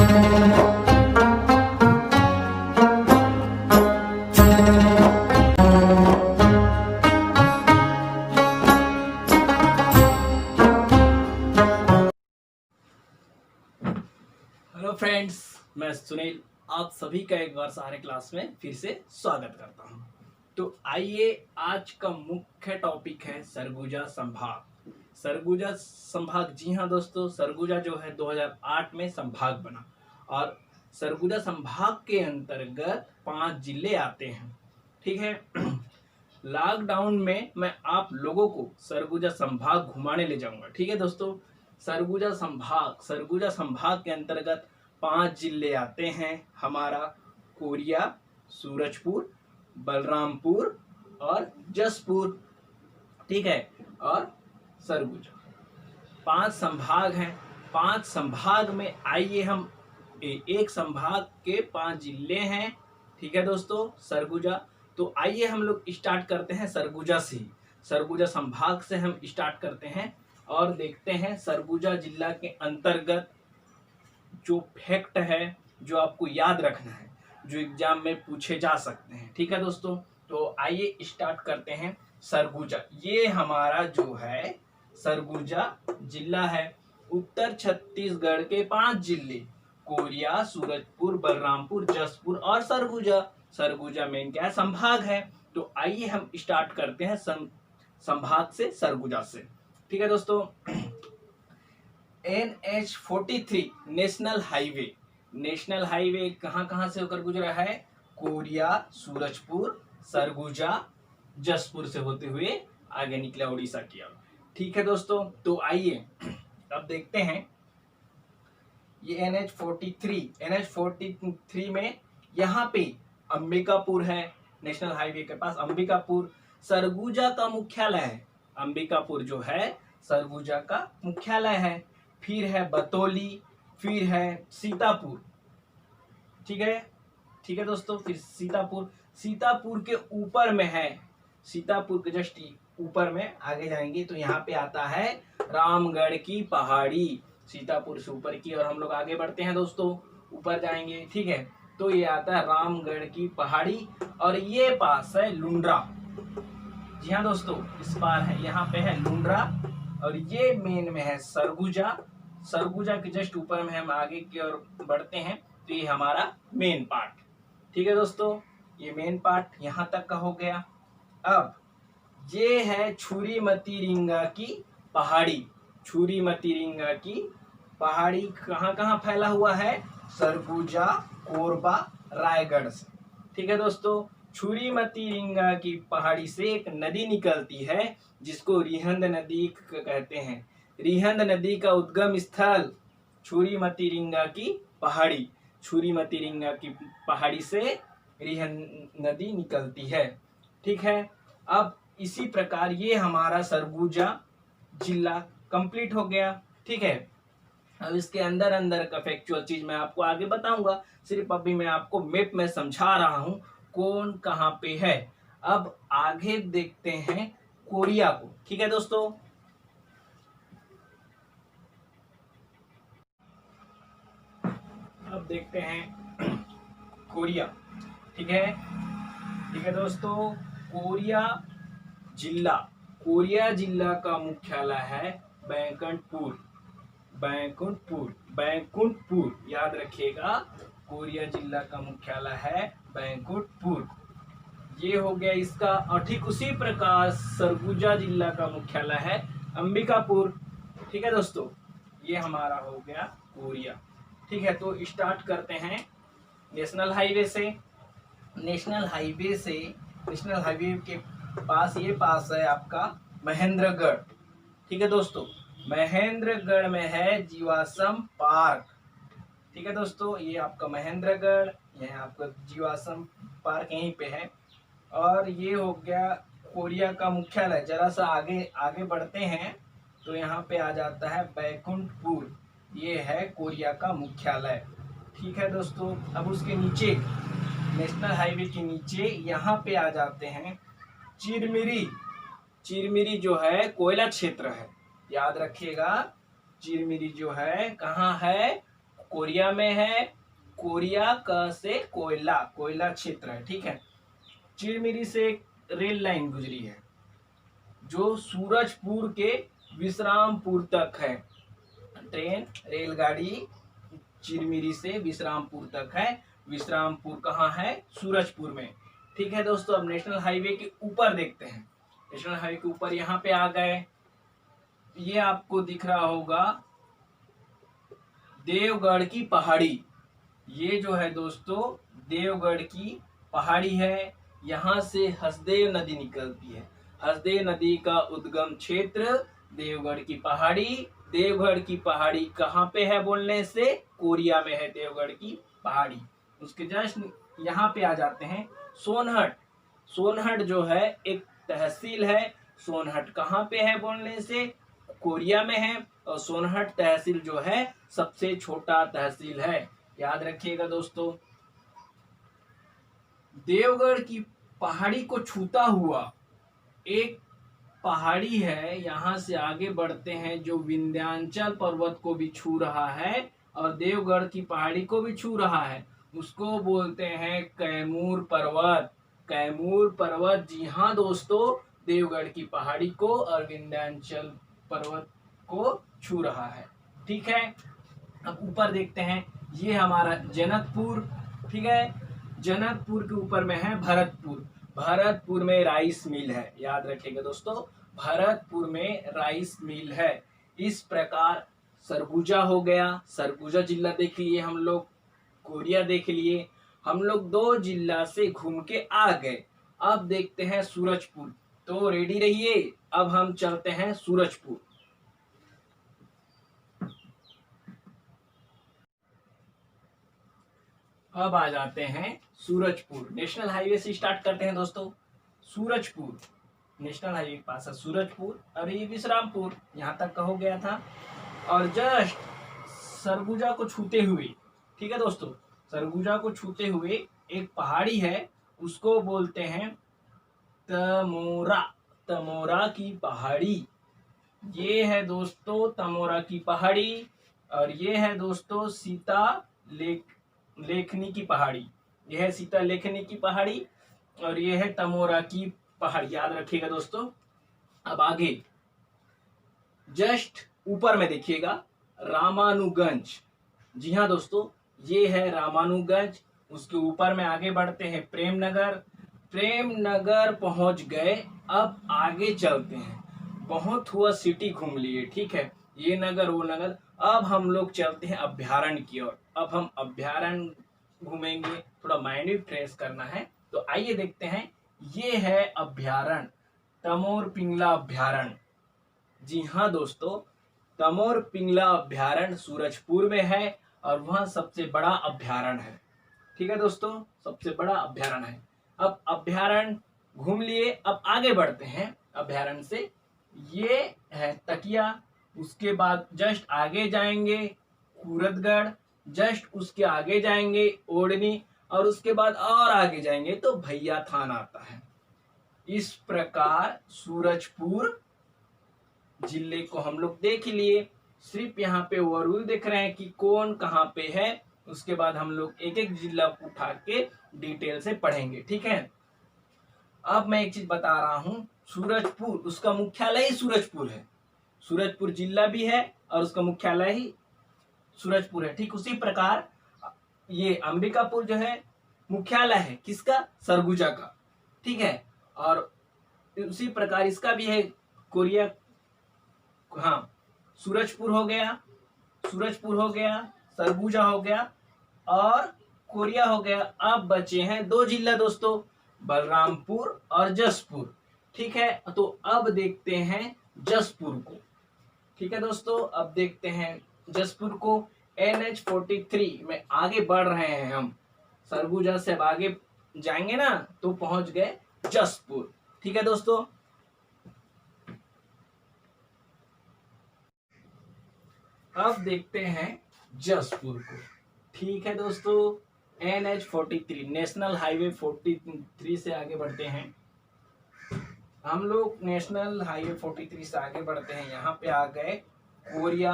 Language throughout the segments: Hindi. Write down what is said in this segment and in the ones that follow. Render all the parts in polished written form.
हेलो फ्रेंड्स, मैं सुनील आप सभी का एक बार सहारे क्लास में फिर से स्वागत करता हूं। तो आइए, आज का मुख्य टॉपिक है सरगुजा संभाग। सरगुजा संभाग, जी हाँ दोस्तों, सरगुजा जो है 2008 में संभाग बना और सरगुजा संभाग के अंतर्गत 5 जिले आते हैं। ठीक है। लॉकडाउन में मैं आप लोगों को सरगुजा संभाग घुमाने ले जाऊंगा। ठीक है दोस्तों, सरगुजा संभाग के अंतर्गत 5 जिले आते हैं हमारा: कोरिया, सूरजपुर, बलरामपुर और जसपुर। ठीक है, और सरगुजा 5 संभाग हैं। 5 संभाग में आइए हम एक संभाग के 5 जिले हैं। ठीक है दोस्तों, सरगुजा। तो आइए हम लोग स्टार्ट करते हैं सरगुजा से। सरगुजा संभाग से हम स्टार्ट करते हैं और देखते हैं सरगुजा जिला के अंतर्गत जो फैक्ट है, जो आपको याद रखना है, जो एग्जाम में पूछे जा सकते हैं। ठीक है दोस्तों, तो आइए स्टार्ट करते हैं। सरगुजा, ये हमारा जो है सरगुजा जिला है। उत्तर छत्तीसगढ़ के 5 जिले कोरिया, सूरजपुर, बलरामपुर, जसपुर और सरगुजा। सरगुजा में क्या संभाग है। तो आइए हम स्टार्ट करते हैं संभाग से, सरगुजा से। ठीक है दोस्तों, NH-43 नेशनल हाईवे कहाँ से होकर गुजरा है? कोरिया, सूरजपुर, सरगुजा, जसपुर से होते हुए आगे निकला उड़ीसा की ओर। ठीक है दोस्तों, तो आइए अब देखते हैं ये NH-43 में यहाँ पे अंबिकापुर है। नेशनल हाईवे के पास अंबिकापुर सरगुजा का मुख्यालय है। अंबिकापुर जो है सरगुजा का मुख्यालय है। फिर है बतौली, फिर है सीतापुर। ठीक है दोस्तों, फिर सीतापुर के ऊपर में है। सीतापुर के जस्ट ऊपर में आगे जाएंगे तो यहाँ पे आता है रामगढ़ की पहाड़ी। सीतापुर से ऊपर की और हम लोग आगे बढ़ते हैं दोस्तों, ऊपर जाएंगे। ठीक है, तो ये आता है रामगढ़ की पहाड़ी और ये पास है लुंड्रा। जी हाँ दोस्तों, इस बार है यहाँ पे है लुंड्रा और ये मेन में है सरगुजा। सरगुजा के जस्ट ऊपर में हम आगे की ओर बढ़ते हैं तो ये हमारा मेन पार्ट। ठीक है दोस्तों, ये मेन पार्ट यहाँ तक का हो गया। अब ये है छुरीमती की पहाड़ी। छुरीमती की पहाड़ी कहाँ फैला हुआ है? सरगुजा, कोरबा, रायगढ़ से। ठीक है दोस्तों, छुरीमती की पहाड़ी से एक नदी निकलती है जिसको रिहंद नदी कहते हैं। रिहंद नदी का उद्गम स्थल छुरीमती की पहाड़ी। छुरीमती की पहाड़ी से रिहंद नदी निकलती है। ठीक है, अब इसी प्रकार ये हमारा सरगुजा जिला कंप्लीट हो गया। ठीक है, अब इसके अंदर का फैक्चुअल चीज मैं आपको आगे बताऊंगा। सिर्फ अभी मैं आपको मैप में समझा रहा हूं कौन कहां पे है। अब आगे देखते हैं कोरिया को। ठीक है दोस्तों, अब देखते हैं कोरिया। ठीक है दोस्तों, कोरिया जिला का मुख्यालय है बैंकुंठपुर। याद रखिएगा, कोरिया जिला का मुख्यालय है बैंकुंठपुर। ये हो गया इसका। और ठीक उसी प्रकार सरगुजा जिला का मुख्यालय है अंबिकापुर। ठीक है दोस्तों, ये हमारा हो गया कोरिया। ठीक है, तो स्टार्ट करते हैं नेशनल हाईवे से। नेशनल हाईवे के पास ये पास है आपका महेंद्रगढ़। ठीक है दोस्तों, महेंद्रगढ़ में है जीवाश्म पार्क। ठीक है दोस्तों, ये आपका महेंद्रगढ़, ये आपका जीवाश्म पार्क यहीं पे है। और ये हो गया कोरिया का मुख्यालय। जरा सा आगे बढ़ते हैं तो यहाँ पे आ जाता है बैकुंठपुर। ये है कोरिया का मुख्यालय। ठीक है दोस्तों, अब उसके नीचे नेशनल हाईवे के नीचे यहाँ पे आ जाते हैं चिरमिरी जो है कोयला क्षेत्र है। याद रखिएगा, चिरमिरी जो है कहाँ है? कोरिया में है, कोरिया क से कोयला, कोयला क्षेत्र है, ठीक है। चिरमिरी से एक रेल लाइन गुजरी है जो सूरजपुर के विश्रामपुर तक है। ट्रेन रेलगाड़ी चिरमिरी से विश्रामपुर तक है। विश्रामपुर कहाँ है? सूरजपुर में, ठीक है दोस्तों। अब नेशनल हाईवे के ऊपर देखते हैं। नेशनल हाईवे के ऊपर यहाँ पे आ गए, ये आपको दिख रहा होगा देवगढ़ की पहाड़ी। ये जो है दोस्तों देवगढ़ की पहाड़ी है। यहाँ से हसदेव नदी निकलती है। हसदेव नदी का उद्गम क्षेत्र देवगढ़ की पहाड़ी। देवगढ़ की पहाड़ी कहाँ पे है बोलने से? कोरिया में है देवगढ़ की पहाड़ी। उसके जस्ट यहाँ पे आ जाते हैं सोनहट। सोनहट जो है एक तहसील है। सोनहट कहाँ पे है बोलने से? कोरिया में है। और सोनहट तहसील जो है सबसे छोटा तहसील है, याद रखिएगा दोस्तों। देवगढ़ की पहाड़ी को छूता हुआ एक पहाड़ी है, यहाँ से आगे बढ़ते हैं, जो विंध्याचल पर्वत को भी छू रहा है और देवगढ़ की पहाड़ी को भी छू रहा है। उसको बोलते हैं कैमूर पर्वत। कैमूर पर्वत, जी हाँ दोस्तों, देवगढ़ की पहाड़ी को और विंध्याचल पर्वत को छू रहा है, ठीक है। अब ऊपर देखते हैं, ये हमारा जनकपुर, ठीक है। जनकपुर के ऊपर में है भरतपुर। भरतपुर में राइस मिल है, याद रखिएगा दोस्तों, भरतपुर में राइस मिल है। इस प्रकार सरगुजा हो गया, सरगुजा जिला देख लिए हम लोग, कोरिया देख लिए, हम लोग 2 जिला से घूम के आ गए। अब देखते हैं सूरजपुर, तो रेडी रहिए, अब हम चलते हैं सूरजपुर। अब आ जाते हैं सूरजपुर। नेशनल हाईवे से स्टार्ट करते हैं दोस्तों। सूरजपुर नेशनल हाईवे के पास है सूरजपुर, और ये विश्रामपुर यहाँ तक का हो गया था। और जस्ट सरगुजा को छूते हुए, ठीक है दोस्तों, सरगुजा को छूते हुए एक पहाड़ी है, उसको बोलते हैं तमोरा। तमोरा की पहाड़ी, ये है दोस्तों तमोरा की पहाड़ी। और ये है दोस्तों सीता लेखनी की पहाड़ी। यह है सीता लेखनी की पहाड़ी और ये है तमोरा की पहाड़ी, याद रखिएगा दोस्तों। अब आगे जस्ट ऊपर में देखिएगा रामानुगंज। जी हाँ दोस्तों, ये है रामानुगंज। उसके ऊपर में आगे बढ़ते हैं प्रेमनगर। प्रेमनगर पहुंच गए। अब आगे चलते हैं, बहुत हुआ सिटी घूम लिए, ठीक है, ये नगर वो नगर। अब हम लोग चलते हैं अभ्यारण्य की ओर। अब हम अभ्यारण्य घूमेंगे, थोड़ा माइंड भी फ्रेश करना है, तो आइए देखते हैं। ये है अभ्यारण्य, तमोर पिंगला अभ्यारण्य। जी हाँ दोस्तों, तमोर पिंगला अभ्यारण्य सूरजपुर में है और वह सबसे बड़ा अभ्यारण्य है, ठीक है दोस्तों, सबसे बड़ा अभ्यारण्य है। अब अभ्यारण्य घूम लिए, अब आगे बढ़ते हैं अभ्यारण्य से। ये है तकिया, उसके बाद जस्ट आगे जाएंगे कूरतगढ़, जस्ट उसके आगे जाएंगे ओढ़नी, और उसके बाद और आगे जाएंगे तो भैया थान आता है। इस प्रकार सूरजपुर जिले को हम लोग देख लिए। सिर्फ यहाँ पे ओवरव्यू देख रहे हैं कि कौन कहाँ पे है, उसके बाद हम लोग एक एक जिला उठा के डिटेल से पढ़ेंगे, ठीक है। अब मैं एक चीज बता रहा हूँ, सूरजपुर उसका मुख्यालय ही सूरजपुर है। सूरजपुर जिला भी है और उसका मुख्यालय ही सूरजपुर है। ठीक उसी प्रकार ये अंबिकापुर जो है मुख्यालय है किसका? सरगुजा का, ठीक है। और उसी प्रकार इसका भी है कोरिया, हाँ, सूरजपुर हो गया, सूरजपुर हो गया, सरगुजा हो गया और कोरिया हो गया। अब बचे हैं 2 जिला दोस्तों, बलरामपुर और जसपुर, ठीक है। तो अब देखते हैं जसपुर को, ठीक है दोस्तों। अब देखते हैं जसपुर को। NH43 में आगे बढ़ रहे हैं हम, सरगुजा से अब आगे जाएंगे ना तो पहुंच गए जसपुर, ठीक है दोस्तों। अब देखते हैं जसपुर को, ठीक है दोस्तों। NH43 नेशनल हाईवे 43 से आगे बढ़ते हैं हम लोग। नेशनल हाईवे 43 से आगे बढ़ते हैं, यहाँ पे आ गए कोरिया।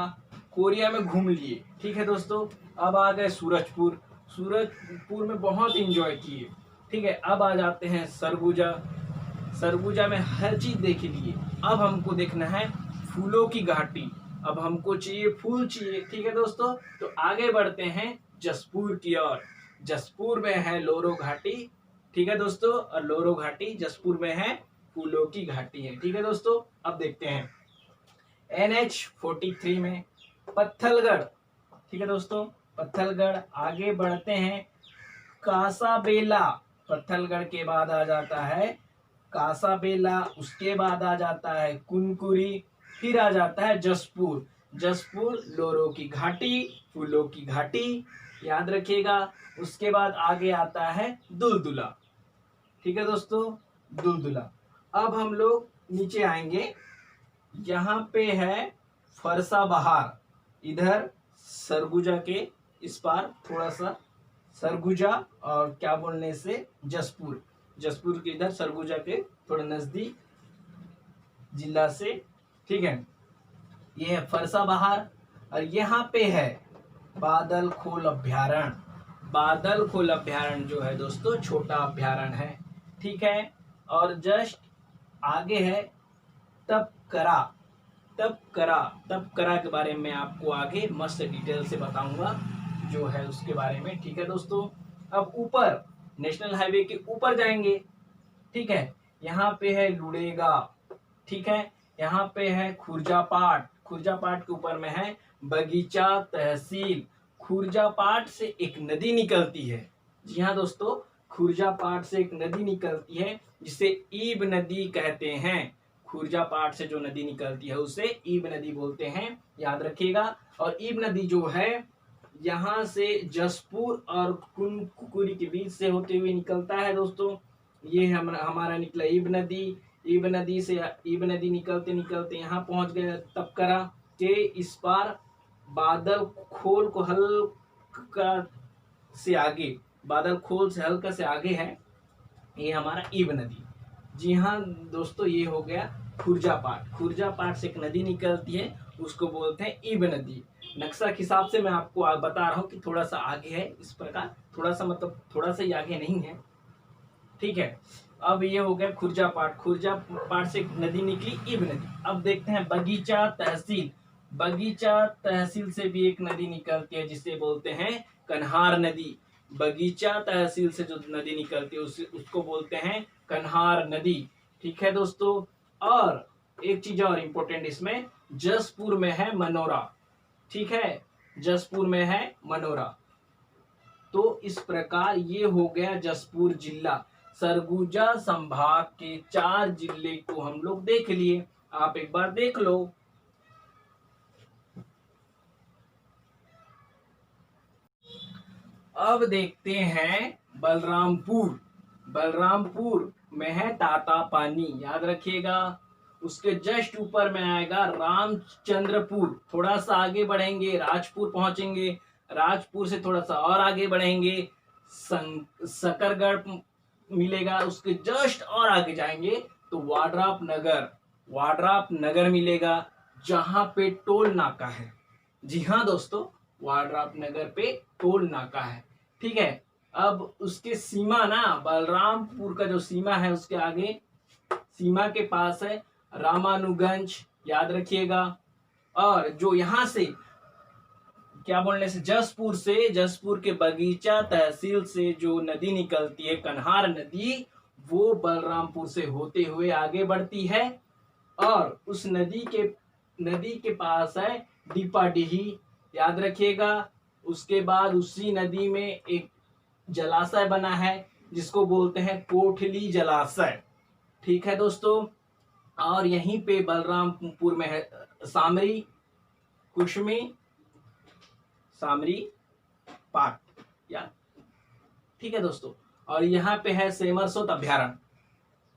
कोरिया में घूम लिए। ठीक है दोस्तों, अब आ गए सूरजपुर। सूरजपुर में बहुत इंजॉय किए। ठीक है, अब आ जाते हैं सरगुजा। सरगुजा में हर चीज देख लिए। अब हमको देखना है फूलों की घाटी। अब हमको चाहिए फूल चाहिए। ठीक है दोस्तों, तो आगे बढ़ते हैं जसपुर की ओर। जसपुर में है लोरो घाटी। ठीक है दोस्तों, और लोरो घाटी जसपुर में है, फूलों की घाटी है। ठीक है दोस्तों, अब देखते हैं NH-43 में पत्थलगढ़। ठीक है दोस्तों, पत्थलगढ़। आगे बढ़ते हैं कासाबेला। पत्थलगढ़ के बाद आ जाता है कासाबेला, उसके बाद आ जाता है कुनकुरी, फिर आ जाता है जसपुर। जसपुर लोरो की घाटी, फूलों की घाटी, याद रखिएगा। उसके बाद आगे आता है दुलदुला। ठीक है दोस्तों, दुलदुला। अब हम लोग नीचे आएंगे, यहाँ पे है फरसा बहार। इधर सरगुजा के इस पार थोड़ा सा सरगुजा, और क्या बोलने से जसपुर। जसपुर के इधर सरगुजा के थोड़ा नजदीक जिला से। ठीक है, ये है फरसा बहार। और यहाँ पे है बादल खोल अभ्यारण्य। बादल खोल अभ्यारण्य जो है दोस्तों छोटा अभ्यारण्य है। ठीक है, और जस्ट आगे है तपकरा। तपकरा के बारे में आपको आगे मस्त डिटेल से बताऊंगा जो है उसके बारे में। ठीक है दोस्तों, अब ऊपर नेशनल हाईवे के ऊपर जाएंगे। ठीक है, यहाँ पे है लुड़ेगा। ठीक है, यहाँ पे है खुर्जापाट। खुर्जापाट के ऊपर में है बगीचा तहसील। खुर्जापाट से एक नदी निकलती है। जी हाँ दोस्तों, खुर्जापाट से एक नदी निकलती है जिसे ईब नदी कहते हैं। खुर्जापाट से जो नदी निकलती है उसे ईब नदी बोलते हैं, याद रखिएगा। और ईब नदी जो है यहाँ से जसपुर और कुनकुरी के बीच से होते हुए निकलता है दोस्तों। ये हमारा निकला ईब नदी। ईब नदी से ईब नदी निकलते निकलते यहाँ पहुंच गए तपकरा के इस पार। बादल खोल को हल्का से आगे, बादल खोल से हल्का से आगे है ये हमारा ईब नदी। जी हाँ दोस्तों, ये हो गया खुर्जापाट। खुर्जापाट से एक नदी निकलती है, उसको बोलते हैं ईब नदी। नक्शा के हिसाब से मैं आपको बता रहा हूँ कि थोड़ा सा आगे है इस प्रकार, थोड़ा सा मतलब थोड़ा सा ही आगे नहीं है। ठीक है, अब ये हो गया खुर्जापाट। खुर्जापाट से एक नदी निकली ईब नदी। अब देखते हैं बगीचा तहसील। बगीचा तहसील से भी एक नदी निकलती है जिसे बोलते हैं कन्हार नदी। बगीचा तहसील से जो नदी निकलती है उसको बोलते हैं कन्हार नदी। ठीक है दोस्तों, और एक चीज और इम्पोर्टेंट इसमें, जसपुर में है मनोरा। ठीक है, जसपुर में है मनोरा। तो इस प्रकार ये हो गया जसपुर जिला। सरगुजा संभाग के 4 जिले को हम लोग देख लिए। आप एक बार देख लो। अब देखते हैं बलरामपुर। बलरामपुर में है तातापानी, याद रखिएगा। उसके जस्ट ऊपर में आएगा रामचंद्रपुर। थोड़ा सा आगे बढ़ेंगे राजपुर पहुंचेंगे। राजपुर से थोड़ा सा और आगे बढ़ेंगे सकरगढ़ मिलेगा। उसके जस्ट और आगे जाएंगे तो वाड्राप नगर। वाड्राप नगर मिलेगा जहां पे टोल नाका है। जी हाँ दोस्तों, वाड्राप नगर पे टोल नाका है। ठीक है, अब उसके सीमा ना, बलरामपुर का जो सीमा है उसके आगे सीमा के पास है रामानुगंज, याद रखिएगा। और जो यहां से क्या बोलने से जसपुर के बगीचा तहसील से जो नदी निकलती है कन्हार नदी, वो बलरामपुर से होते हुए आगे बढ़ती है। और उस नदी के पास है दीपाडीही, याद रखिएगा। उसके बाद उसी नदी में एक जलाशय बना है जिसको बोलते हैं कोठली जलाशय। ठीक है दोस्तों, और यहीं पे बलरामपुर में है सामरी कुशमी सामरी पार्क, या ठीक है दोस्तों। और यहाँ पे है सेमरसोत अभ्यारण्य।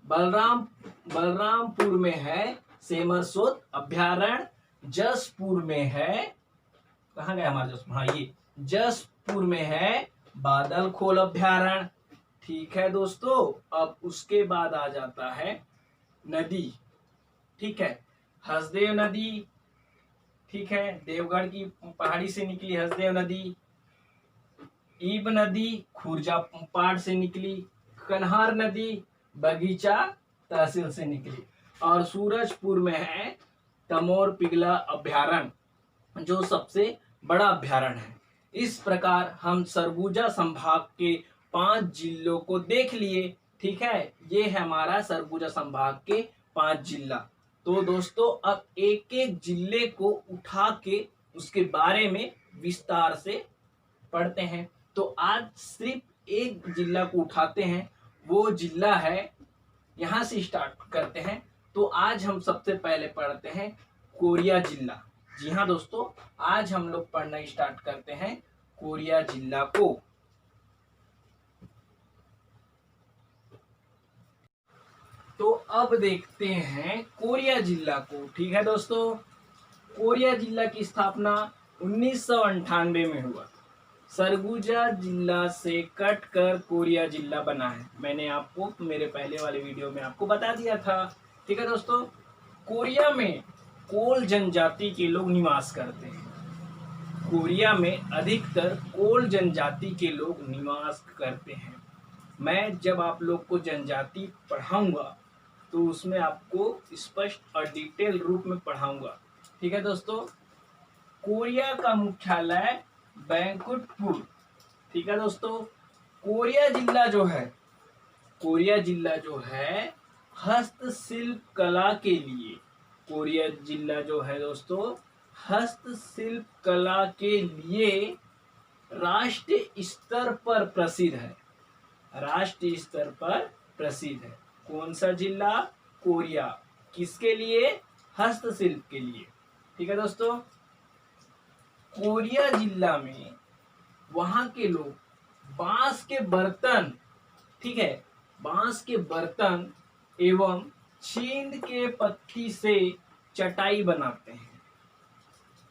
बलरामपुर में है सेमरसोत अभ्यारण्य। जसपुर में है, कहाँ गया हमारा जसपुर, हाँ ये जसपुर में है बादल खोल अभ्यारण्य। ठीक है दोस्तों, अब उसके बाद आ जाता है नदी। ठीक है, हसदेव नदी। ठीक है, देवगढ़ की पहाड़ी से निकली हसदेव नदी, ईब नदी खुर्जा पहाड़ से निकली, कन्हार नदी बगीचा तहसील से निकली, और सूरजपुर में है तमोर पिगला अभ्यारण्य जो सबसे बड़ा अभ्यारण्य है। इस प्रकार हम सरगुजा संभाग के 5 जिलों को देख लिए। ठीक है, ये है हमारा सरगुजा संभाग के 5 जिला। तो दोस्तों अब एक एक जिले को उठा के उसके बारे में विस्तार से पढ़ते हैं। तो आज सिर्फ एक जिला को उठाते हैं, वो जिला है, यहां से स्टार्ट करते हैं। तो आज हम सबसे पहले पढ़ते हैं कोरिया जिला। जी हाँ दोस्तों, आज हम लोग पढ़ना स्टार्ट करते हैं कोरिया जिला को। तो अब देखते हैं कोरिया जिला को। ठीक है दोस्तों, कोरिया जिला की स्थापना 1998 में हुआ। सरगुजा जिला से कट कर कोरिया जिला बना है। मैंने आपको मेरे पहले वाले वीडियो में आपको बता दिया था। ठीक है दोस्तों, कोरिया में कोल जनजाति के लोग निवास करते हैं। कोरिया में अधिकतर कोल जनजाति के लोग निवास करते हैं। मैं जब आप लोग को जनजाति पढ़ाऊंगा तो उसमें आपको स्पष्ट और डिटेल रूप में पढ़ाऊंगा। ठीक है दोस्तों, कोरिया का मुख्यालय बैंकुटपुर। ठीक है दोस्तों, कोरिया जिला जो है हस्तशिल्प कला के लिए, कोरिया जिला जो है दोस्तों हस्तशिल्प कला के लिए राष्ट्रीय स्तर पर प्रसिद्ध है। राष्ट्रीय स्तर पर प्रसिद्ध है। कौन सा जिला? कोरिया। किसके लिए? हस्तशिल्प के लिए। ठीक है दोस्तों, कोरिया जिला में वहां के लोग बांस के बर्तन, ठीक है, बांस के बर्तन एवं चींद के पत्ती से चटाई बनाते हैं।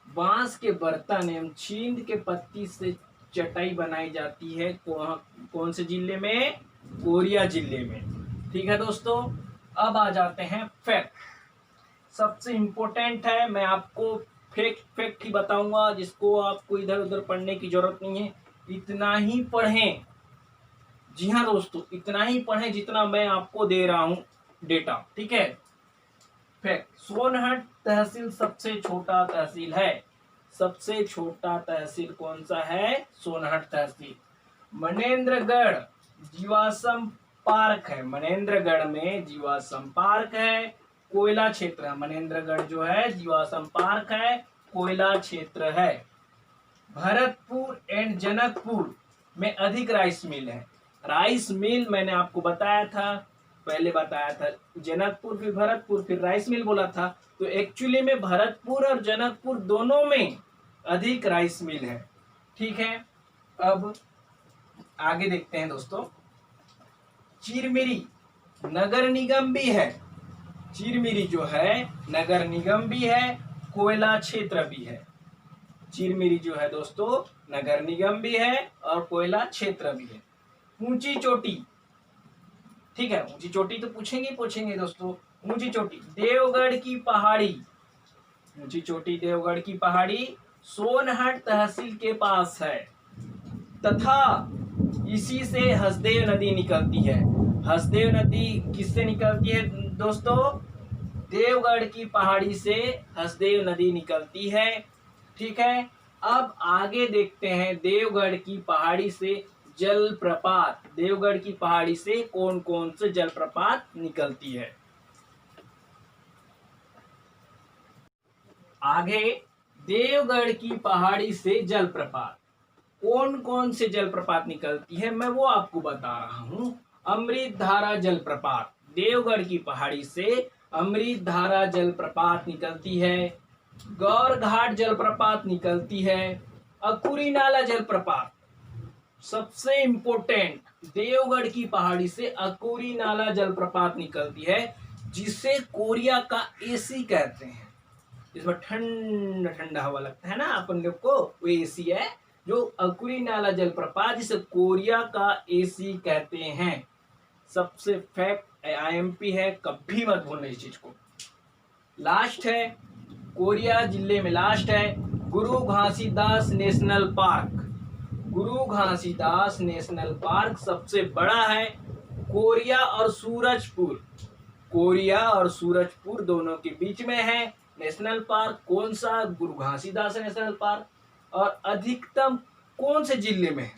बांस के बर्तन एवं चींद के पत्ती से चटाई बनाई जाती है। कौन से जिले में? कोरिया जिले में। ठीक है दोस्तों, अब आ जाते हैं फैक्ट। सबसे इम्पोर्टेंट है, मैं आपको फैक्ट ही बताऊंगा, जिसको आपको इधर उधर पढ़ने की जरूरत नहीं है। इतना ही पढ़ें। जी हाँ दोस्तों, इतना ही पढ़ें जितना मैं आपको दे रहा हूं डेटा। ठीक है, फैक्ट, सोनहट तहसील सबसे छोटा तहसील है। सबसे छोटा तहसील कौन सा है? सोनहट तहसील। मनेन्द्रगढ़ जीवाश्म पार्क है। मनेन्द्रगढ़ में जीवाश्म पार्क है। कोयला क्षेत्र है। मनेन्द्रगढ़ जो है जीवाश्म पार्क है, कोयला क्षेत्र है। भरतपुर एंड जनकपुर में अधिक राइस मिल है। राइस मिल मैंने आपको बताया था, पहले बताया था, जनकपुर फिर भरतपुर फिर राइस मिल बोला था। तो एक्चुअली में भरतपुर और जनकपुर दोनों में अधिक राइस मिल है। ठीक है, अब आगे देखते हैं दोस्तों। चिरमिरी नगर निगम भी है। चिरमिरी जो है नगर निगम भी है, कोयला क्षेत्र भी है। चिरमिरी जो है दोस्तों नगर निगम भी है और कोयला क्षेत्र भी है। ऊंची चोटी, ठीक है, ऊंची चोटी तो पूछेंगे दोस्तों। ऊंची चोटी देवगढ़ की पहाड़ी। ऊंची चोटी देवगढ़ की पहाड़ी सोनहट तहसील के पास है तथा इसी से हसदेव नदी निकलती है। हसदेव नदी किससे निकलती है दोस्तों? देवगढ़ की पहाड़ी से हसदेव नदी निकलती है। ठीक है, अब आगे देखते हैं देवगढ़ की पहाड़ी से जलप्रपात। देवगढ़ की पहाड़ी से कौन कौन से जलप्रपात निकलती है। आगे देवगढ़ की पहाड़ी से जलप्रपात कौन कौन से जलप्रपात निकलती है मैं वो आपको बता रहा हूं। अमृतधारा जलप्रपात, देवगढ़ की पहाड़ी से अमृतधारा जलप्रपात निकलती है। गौरघाट जलप्रपात निकलती है। अकुरी नाला जलप्रपात, सबसे इंपोर्टेंट, देवगढ़ की पहाड़ी से अकुरी नाला जलप्रपात निकलती है, जिसे कोरिया का एसी कहते हैं। इसमें ठंडा ठंडा हवा लगता है ना अपन लोग को, वो एसी है। जो अकुरी नाला जलप्रपात जिसे कोरिया का एसी कहते हैं। सबसे फैक्ट आईएमपी है, कभी मत भूलना इस चीज को। लास्ट है कोरिया जिले में लास्ट है गुरु घासीदास नेशनल पार्क। गुरु घासीदास नेशनल पार्क सबसे बड़ा है। कोरिया और सूरजपुर, कोरिया और सूरजपुर दोनों के बीच में है नेशनल पार्क। कौन सा? गुरु घासीदास नेशनल पार्क। और अधिकतम कौन से जिले में है,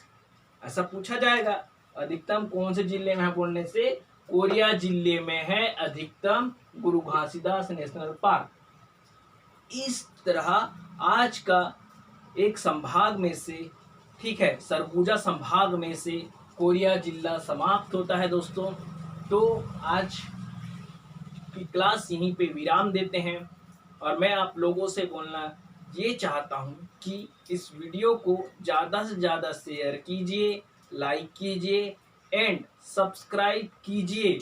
ऐसा पूछा जाएगा। अधिकतम कौन से जिले में है बोलने से कोरिया जिले में है अधिकतम गुरु घासीदास नेशनल पार्क। इस तरह आज का एक संभाग में से, ठीक है, सरगुजा संभाग में से कोरिया जिला समाप्त होता है दोस्तों। तो आज की क्लास यहीं पे विराम देते हैं और मैं आप लोगों से बोलना ये चाहता हूँ कि इस वीडियो को ज़्यादा से ज़्यादा शेयर कीजिए, लाइक कीजिए एंड सब्सक्राइब कीजिए।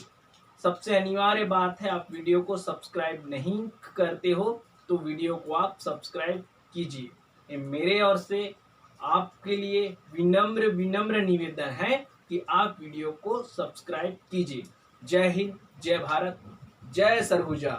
सबसे अनिवार्य बात है, आप वीडियो को सब्सक्राइब नहीं करते हो तो वीडियो को आप सब्सक्राइब कीजिए। ये मेरे ओर से आपके लिए विनम्र निवेदन है कि आप वीडियो को सब्सक्राइब कीजिए। जय हिंद, जय भारत, जय सरगुजा।